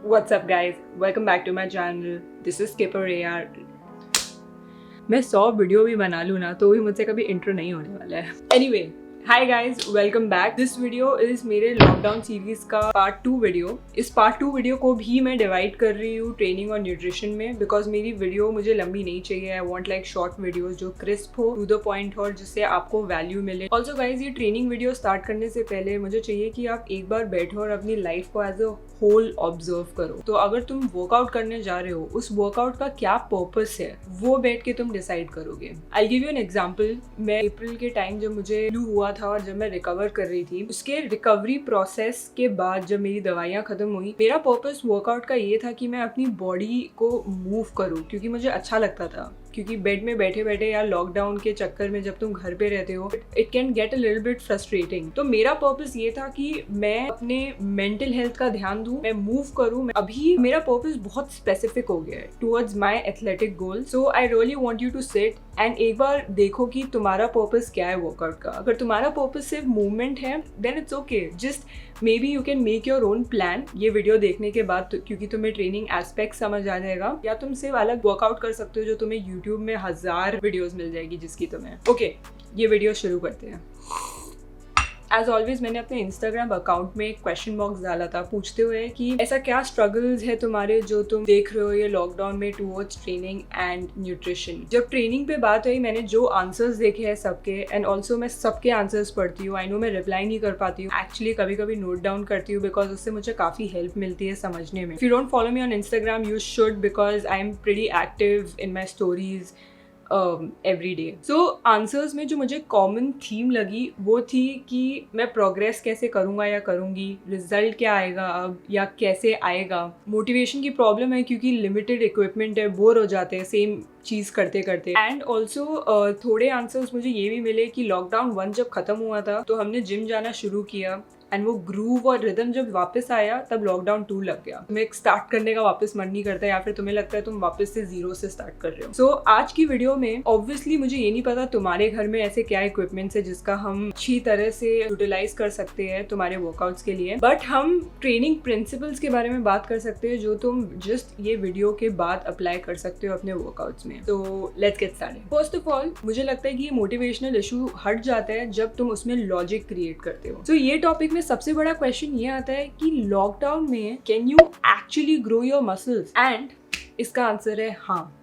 What's up guys? Welcome back to my channel. This is Skipper AR. मैं 100 video भी बना लूँ ना तो भी मुझसे कभी इंट्रो नहीं होने वाला है. Anyway, hi guys, welcome back. This video is मेरे लॉकडाउन सीरीज का पार्ट 2 वीडियो. इस पार्ट 2 वीडियो को भी मैं डिवाइड कर रही हूँ ट्रेनिंग और न्यूट्रिशन में, बिकॉज मेरी वीडियो मुझे लंबी नहीं चाहिए. I want like short videos जो क्रिस्प हो, टू द पॉइंट हो और जिससे आपको वैल्यू मिले. ऑल्सो गाइज, ये ट्रेनिंग वीडियो स्टार्ट करने से पहले मुझे चाहिए कि आप एक बार बैठो और अपनी लाइफ को एज अ होल ऑब्जर्व करो. तो अगर तुम वर्कआउट करने जा रहे हो, उस वर्कआउट का क्या पर्पस है वो बैठ के तुम डिसाइड करोगे. I give you an example. मैं अप्रैल के टाइम जब मुझे फ्लू हुआ था और जब मैं रिकवर कर रही थी, उसके रिकवरी प्रोसेस के बाद जब मेरी दवाइयाँ खत्म हुई, मेरा पर्पस वर्कआउट का ये था कि मैं अपनी बॉडी को मूव करूँ, क्योंकि मुझे अच्छा लगता था. क्योंकि बेड में बैठे बैठे या लॉकडाउन के चक्कर में जब तुम घर पे रहते हो, it can get a little bit frustrating. तो मेरा पर्पस ये था कि मैं अपने मेंटल हेल्थ का ध्यान दूं, मैं मूव करूं. अभी मेरा पर्पस बहुत स्पेसिफिक हो गया है towards my athletic goal. So I really want you to sit and एक बार देखो कि तुम्हारा पर्पस क्या है वर्कआउट का. अगर तुम्हारा पर्पस सिर्फ मूवमेंट है, then it's okay. Just maybe you can make your own plan ये वीडियो देखने के बाद, क्योंकि तुम्हें ट्रेनिंग एस्पेक्ट समझ आ जाएगा. या तुम सिर्फ अलग वर्कआउट कर सकते हो जो तुम्हें यूट्यूब में 1000 वीडियोस मिल जाएगी जिसकी तुम्हें. ओके, ये वीडियो शुरू करते हैं. एज ऑलवेज मैंने अपने इंस्टाग्राम अकाउंट में एक क्वेश्चन बॉक्स डाला था पूछते हुए कि ऐसा क्या स्ट्रगल्स है तुम्हारे जो तुम देख रहे हो ये लॉकडाउन में टुवर्ड्स ट्रेनिंग एंड न्यूट्रिशन. जब ट्रेनिंग पे बात हुई, मैंने जो आंसर्स देखे हैं सबके, एंड ऑल्सो मैं सबके आंसर्स पढ़ती हूँ. आई नो मैं रिप्लाई नहीं कर पाती हूँ, एक्चुअली कभी कभी नोट डाउन करती हूँ, बिकॉज उससे मुझे काफ़ी हेल्प मिलती है समझने में. If you don't follow me on Instagram, you should, because I am pretty active in my stories every day. So answers में जो मुझे कॉमन थीम लगी वो थी कि मैं प्रोग्रेस कैसे करूँगा या करूँगी, रिजल्ट क्या आएगा अब या कैसे आएगा. मोटिवेशन की प्रॉब्लम है क्योंकि लिमिटेड इक्विपमेंट है, बोर हो जाते हैं सेम चीज़ करते करते. एंड ऑल्सो थोड़े आंसर्स मुझे ये भी मिले कि लॉकडाउन 1 जब खत्म हुआ था तो हमने जिम जाना शुरू किया, एंड वो ग्रूव और रिदम जब वापस आया तब लॉकडाउन 2 लग गया. तुम्हें स्टार्ट करने का वापस मन नहीं करता, या फिर तुम्हें लगता है तुम वापस से 0 से स्टार्ट कर रहे हो. सो आज की वीडियो में ऑब्वियसली मुझे ये नहीं पता तुम्हारे घर में ऐसे क्या इक्विपमेंट्स है जिसका हम अच्छी तरह से यूटिलाइज कर सकते हैं तुम्हारे वर्कआउट्स के लिए, बट हम ट्रेनिंग प्रिंसिपल्स के बारे में बात कर सकते हैं जो तुम जस्ट ये वीडियो के बाद अप्लाई कर सकते हो अपने वर्कआउट्स में. तो let's get started. First of all, मुझे लगता है कि ये मोटिवेशनल इशू हट जाता है जब तुम उसमें लॉजिक क्रिएट करते हो. सो ये टॉपिक सबसे बड़ा क्वेश्चन ये आता है कि लॉकडाउन में can you actually grow your muscles, and इसका आंसर है हाँ,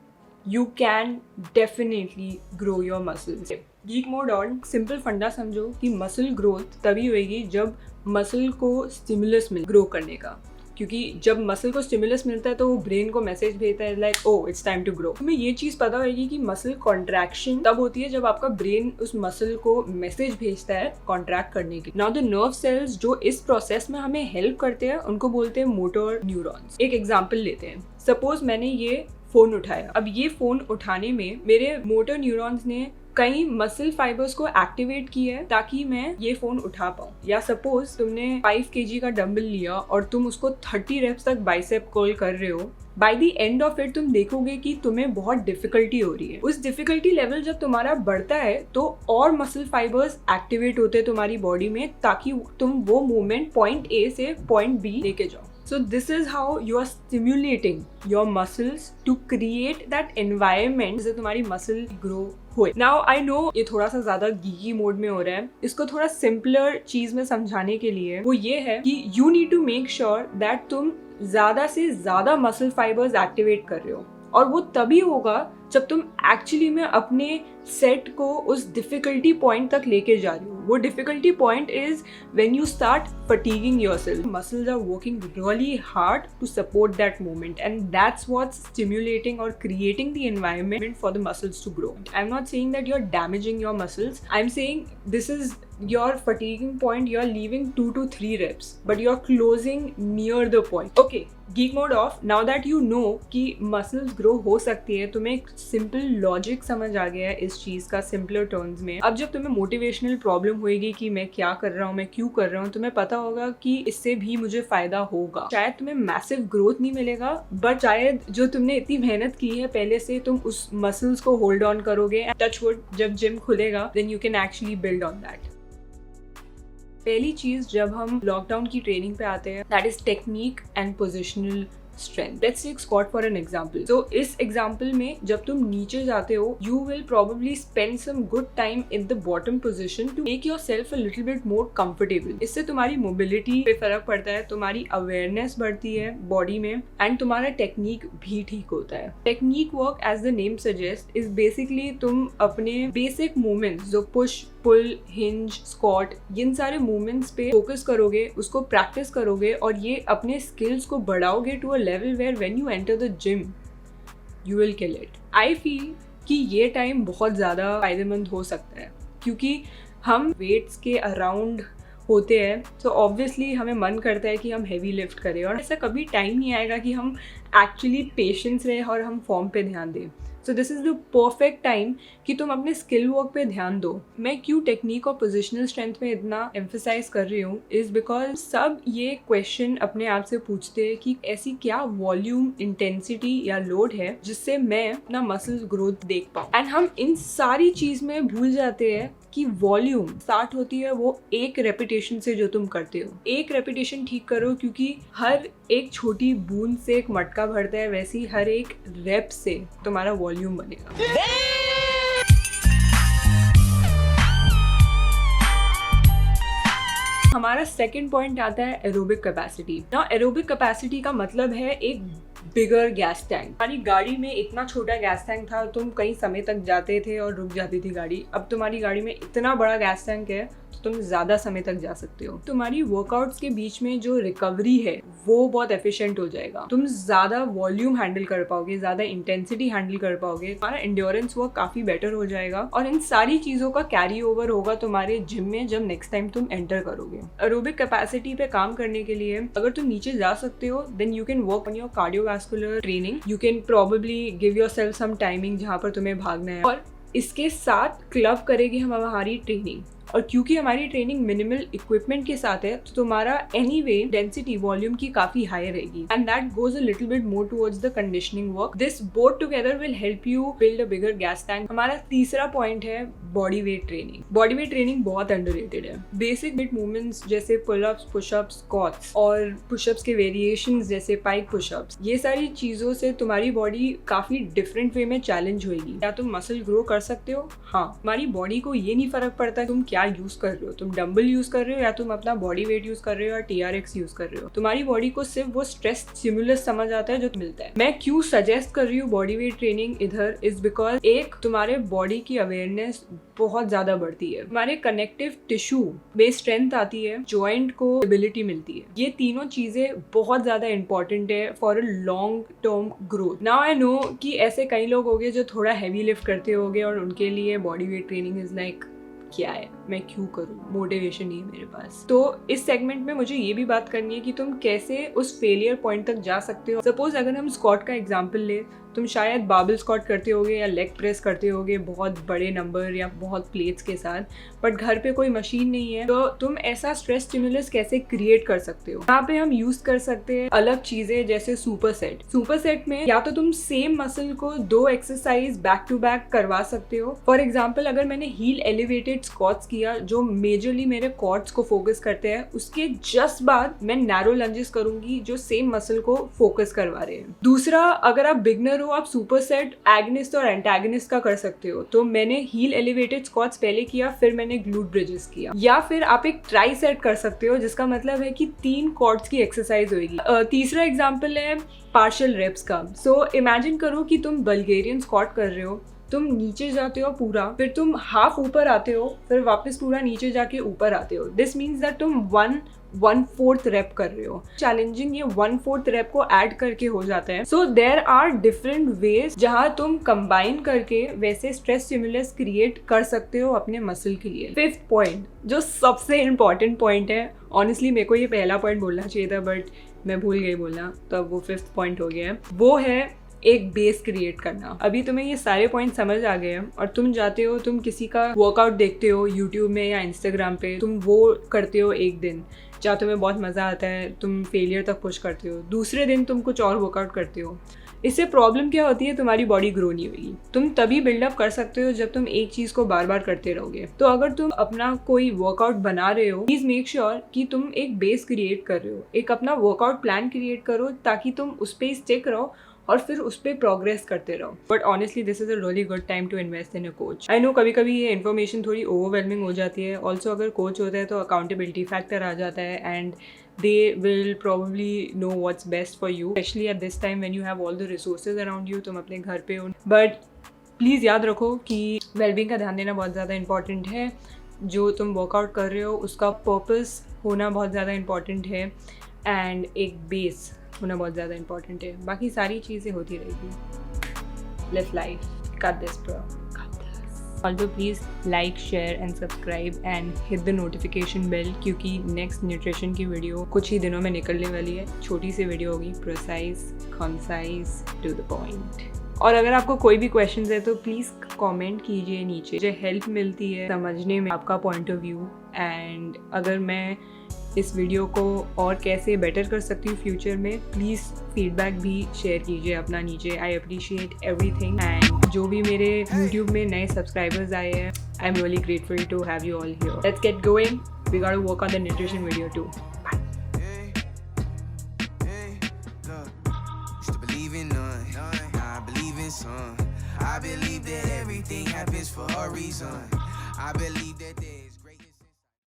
you can definitely grow your muscles. Geek mode on. Simple फंडा समझो कि मसल ग्रोथ तभी होगी जब मसल को स्टिमुलस मिले ग्रो करने का, क्योंकि जब मसल को स्टिमुलस मिलता है तो वो ब्रेन को मैसेज भेजता है like oh it's time to grow. तुम्हें ये चीज़ पता होगी कि मसल कॉन्ट्रैक्शन तब होती है जब आपका ब्रेन उस मसल को मैसेज भेजता है कॉन्ट्रैक्ट करने की. नाउ द नर्व सेल्स जो इस प्रोसेस में हमें हेल्प करते हैं उनको बोलते हैं मोटर न्यूरॉन्स. एक एग्जाम्पल लेते हैं. सपोज मैंने ये फोन उठाया. अब ये फोन उठाने में मेरे मोटर न्यूरॉन्स ने कई मसल फाइबर्स को एक्टिवेट किया है ताकि मैं ये फोन उठा पाऊँ. या सपोज तुमने 5 kg का डंबल लिया और तुम उसको 30 रेप्स तक बाइसेप कर्ल कर रहे हो. By the end of it तुम देखोगे कि तुम्हें बहुत डिफिकल्टी हो रही है. उस डिफिकल्टी लेवल जब तुम्हारा बढ़ता है तो और मसल फाइबर्स एक्टिवेट होते हैं तुम्हारी बॉडी में ताकि तुम वो मूवमेंट पॉइंट ए से पॉइंट बी लेके जाओ. So this is how you are stimulating your muscles to create that environment जिससे तुम्हारी muscle grow होए. Now I know ये थोड़ा सा ज़्यादा गीकी मोड में हो रहा है. इसको थोड़ा सिंपलर चीज़ में समझाने के लिए वो ये है कि you need to make sure that तुम ज़्यादा से ज़्यादा muscle fibers activate कर रहे हो, और वो तभी होगा जब तुम एक्चुअली में अपने सेट को उस डिफिकल्टी पॉइंट तक लेके जा रही हो. वो difficulty point is when you start fatiguing yourself. Muscles are working really hard to support that movement, and that's what's stimulating और creating the environment for the muscles to grow. I am not saying that you are damaging your muscles. I am saying this is your fatiguing point. You are leaving 2 to 3 reps, but you are closing near the point. Okay, geek mode off. Now that you know कि muscles grow हो सकती है, तुम्हें एक simple logic समझ आ गया है इस चीज़ का simpler terms में. अब जब तुम्हें motivational problem होएगी कि मैं क्या कर रहा हूँ, मैं क्यों कर रहा हूँ, तुम्हें पता होगा कि इससे भी मुझे फायदा होगा. शायद तुम्हें massive growth नहीं मिलेगा, but शायद जो तुमने इतनी मेहनत की है पहले से, तुम उस muscles को hold on करोगे. Touch wood, जब gym खुलेगा then you can actually build on that. पहली चीज जब हम लॉकडाउन की ट्रेनिंग पे आते हैं, that is technique and positional strength. Let's take squat for an example. So इस example में जब तुम नीचे जाते हो, you will probably spend some good time in the bottom position to make yourself a little bit more comfortable. इससे तुम्हारी mobility पे फर्क पड़ता है, तुम्हारी awareness बढ़ती है body में, and तुम्हारा technique भी ठीक होता है. Technique work, as the name suggests, is basically तुम अपने basic movements जो push, पुल, हिंज, स्क्वाट, इन सारे मूवमेंट्स पे फोकस करोगे, उसको प्रैक्टिस करोगे और ये अपने स्किल्स को बढ़ाओगे to a level where when you enter the gym you will kill it. I feel कि ये टाइम बहुत ज़्यादा फायदेमंद हो सकता है क्योंकि हम वेट्स के अराउंड होते हैं, तो ऑब्वियसली हमें मन करता है कि हम हैवी लिफ्ट करें और ऐसा कभी टाइम नहीं आएगा कि हम एक्चुअली पेशेंस रहें और हम फॉर्म पे ध्यान दें. So this is the perfect time कि तुम अपने स्किल वर्क पे ध्यान दो. मैं क्यों टेक्निक और पोजिशनल स्ट्रेंथ में इतना एम्फेसाइज कर रही हूँ इज़ बिकॉज सब ये क्वेश्चन अपने आप से पूछते हैं कि ऐसी क्या वॉल्यूम, इंटेंसिटी या लोड है जिससे मैं अपना मसल ग्रोथ देख पाऊँ. एंड हम इन सारी चीज़ में भूल जाते हैं कि वॉल्यूम स्टार्ट होती है वो एक रेपिटेशन से जो तुम करते हो. एक रेपिटेशन ठीक करो क्योंकि हर एक छोटी बूंद से एक मटका भरता है, वैसी हर एक रेप से तुम्हारा वॉल्यूम बनेगा. हमारा सेकंड पॉइंट आता है एरोबिक कैपेसिटी. ना एरोबिक कैपेसिटी का मतलब है एक बिगर गैस टैंक. हमारी गाड़ी में इतना छोटा गैस टैंक था, तुम कई समय तक जाते थे और रुक जाती थी गाड़ी. अब तुम्हारी गाड़ी में इतना बड़ा गैस टैंक है तो तुम ज़्यादा समय तक जा सकते हो. तुम्हारी वर्कआउट्स के बीच में जो रिकवरी है वो बहुत एफिशिएंट हो जाएगा. तुम ज़्यादा वॉल्यूम हैंडल कर पाओगे, ज़्यादा इंटेंसिटी हैंडल कर पाओगे, तुम्हारा एंड्योरेंस वर्क काफ़ी बेटर हो जाएगा और इन सारी चीज़ों का कैरी ओवर होगा तुम्हारे जिम में जब नेक्स्ट टाइम तुम एंटर करोगे. एरोबिक कैपेसिटी पे काम करने के लिए अगर तुम नीचे जा सकते हो then you can work on your cardiovascular training. You can probably give yourself some timing जहाँ पर तुम्हें भागना है और इसके साथ क्लब करेगी हम हमारी ट्रेनिंग. और क्योंकि हमारी ट्रेनिंग मिनिमल इक्विपमेंट के साथ है तो तुम्हारा एनीवे डेंसिटी वॉल्यूम की काफी हाई रहेगी and that goes a little bit more towards the conditioning work. This both together will help you build a bigger gas tank. हमारा तीसरा पॉइंट है body weight training. Body weight training बहुत underrated है. Basic wait movements जैसे pullups, pushups, squats और pushups के variations जैसे pike pushups, ये सारी चीजों से तुम्हारी बॉडी काफी डिफरेंट वे में चैलेंज होगी. क्या तुम मसल ग्रो कर सकते हो? हाँ. हमारी बॉडी को ये नहीं फर्क पड़ता तुम क्या यूज कर रहे हो, तुम डंबल यूज कर रहे हो या तुम अपना बॉडी वेट यूज कर रहे हो या TRX यूज कर रहे हो. तुम्हारी बॉडी को सिर्फ वो स्ट्रेस स्टिमुलस समझ आता है जो मिलता है. मैं क्यों सजेस्ट कर रही हूँ बॉडी वेट ट्रेनिंग इधर इज बिकॉज एक तुम्हारे बॉडी की अवेयरनेस बहुत ज्यादा बढ़ती है, तुम्हारे कनेक्टिव टिश्यू में स्ट्रेंथ आती है, जॉइंट को स्टेबिलिटी मिलती है. ये तीनों चीजें बहुत ज्यादा इंपॉर्टेंट है for a long term growth. Now I know कि ऐसे कई लोग होंगे जो थोड़ा हैवी लिफ्ट करते होंगे और उनके लिए body weight training is like क्या है, मैं क्यों करूँ, मोटिवेशन नहीं है मेरे पास. तो इस सेगमेंट में मुझे ये भी बात करनी है कि तुम कैसे उस फेलियर पॉइंट तक जा सकते हो. सपोज अगर हम स्क्वाट का एग्जांपल ले, तुम शायद बाबल स्क्वाट करते होगे या लेग प्रेस करते होगे बहुत बड़े नंबर या बहुत प्लेट्स के साथ, बट घर पे कोई मशीन नहीं है, तो तुम ऐसा स्ट्रेस स्टिमुलस कैसे क्रिएट कर सकते हो. यहाँ पे हम यूज कर सकते हैं अलग चीजें जैसे सुपर सेट. सुपर सेट में या तो तुम सेम मसल को 2 एक्सरसाइज बैक टू बैक करवा सकते हो. फॉर एग्जाम्पल अगर मैंने हील एलिवेटेड स्क्वाट्स किया जो मेजरली मेरे क्वाड्स को फोकस करते हैं, उसके जस्ट बाद मैं नैरो लंजेस करूंगी जो सेम मसल को फोकस करवा रहे हैं. दूसरा, अगर आप बिगनर आप सुपर सेट एगनिस्ट और एंटागनिस्ट का कर सकते हो. तो मैंने हील एलिवेटेड स्क्वाट्स पहले किया, फिर मैंने ग्लूट ब्रिजेस किया. या फिर आप एक ट्राई सेट कर सकते हो जिसका मतलब है कि 3 क्वाड्स की एक्सरसाइज होगी. तीसरा एग्जांपल है पार्शियल रेप्स का. सो इमेजिन करो कि तुम बल्गेरियन स्क्वाट कर रहे हो, तुम नीचे जाते हो पूरा, फिर तुम हाफ ऊपर आते हो, फिर वापस पूरा नीचे जाके ऊपर आते हो. दिस मीन्स दैट तुम 1/4 रेप कर रहे हो. चैलेंजिंग ये 1/4 रेप को ऐड करके हो जाता है. So there are different ways जहां तुम कंबाइन करके वैसे स्ट्रेस स्टिमुलस क्रिएट कर सकते हो अपने मसल के लिए. 5th पॉइंट जो सबसे इम्पॉर्टेंट पॉइंट है, ऑनेस्टली मेरे को ये पहला पॉइंट बोलना चाहिए था बट मैं भूल गई बोलना, तो अब वो 5th पॉइंट हो गया है, वो है एक बेस क्रिएट करना। अभी तुम्हें ये सारे पॉइंट समझ आ गए हैं और तुम जाते हो, तुम किसी का वर्कआउट देखते हो यूट्यूब में या इंस्टाग्राम पे, तुम वो करते हो एक दिन जहाँ तुम्हें बहुत मज़ा आता है, तुम फेलियर तक पुश करते हो, दूसरे दिन तुम कुछ और वर्कआउट करते हो। इससे प्रॉब्लम क्या होती है, तुम्हारी बॉडी ग्रो नहीं होगी। तुम तभी बिल्डअप कर सकते हो जब तुम एक चीज़ को बार बार करते रहोगे। तो अगर तुम अपना कोई वर्कआउट बना रहे हो, प्लीज़ मेक श्योर कि तुम एक बेस क्रिएट कर रहे हो, एक अपना वर्कआउट प्लान क्रिएट करो ताकि तुम उस पर स्टिक रहो और फिर उस पर प्रोग्रेस करते रहो। But honestly this is a really good time to invest in a coach. I know कभी कभी ये इन्फॉर्मेशन थोड़ी ओवरवेलमिंग हो जाती है। ऑल्सो अगर कोच होता है तो अकाउंटेबिलिटी फैक्टर आ जाता है and they will probably know what's best for you, especially at this time when you have all the resources around you, तुम अपने घर पे हो। But प्लीज़ याद रखो कि वेलबींग का ध्यान देना बहुत ज़्यादा इंपॉर्टेंट है। जो तुम वर्कआउट कर रहे हो उसका पर्पस होना बहुत ज़्यादा इंपॉर्टेंट है एंड एक बेस होना बहुत ज़्यादा इंपॉर्टेंट है। बाकी सारी चीज़ें होती रहेगी। Live life, cut this bro. Also please like, share and subscribe and hit the notification bell क्योंकि next nutrition की वीडियो कुछ ही दिनों में निकलने वाली है। छोटी सी वीडियो होगी, precise, concise, to the point। और अगर आपको कोई भी क्वेश्चंस है तो प्लीज़ कमेंट कीजिए नीचे, मुझे हेल्प मिलती है समझने में आपका पॉइंट ऑफ व्यू। एंड अगर मैं इस वीडियो को और कैसे बेटर कर सकती हूँ फ्यूचर में, प्लीज़ फीडबैक भी शेयर कीजिए अपना नीचे। I appreciate everything. एंड जो भी मेरे यूट्यूब में नए सब्सक्राइबर्स आए हैं, I am really grateful to have you all here. Let's get going, we got to work on the nutrition video too. I believe that everything happens for a reason. I believe that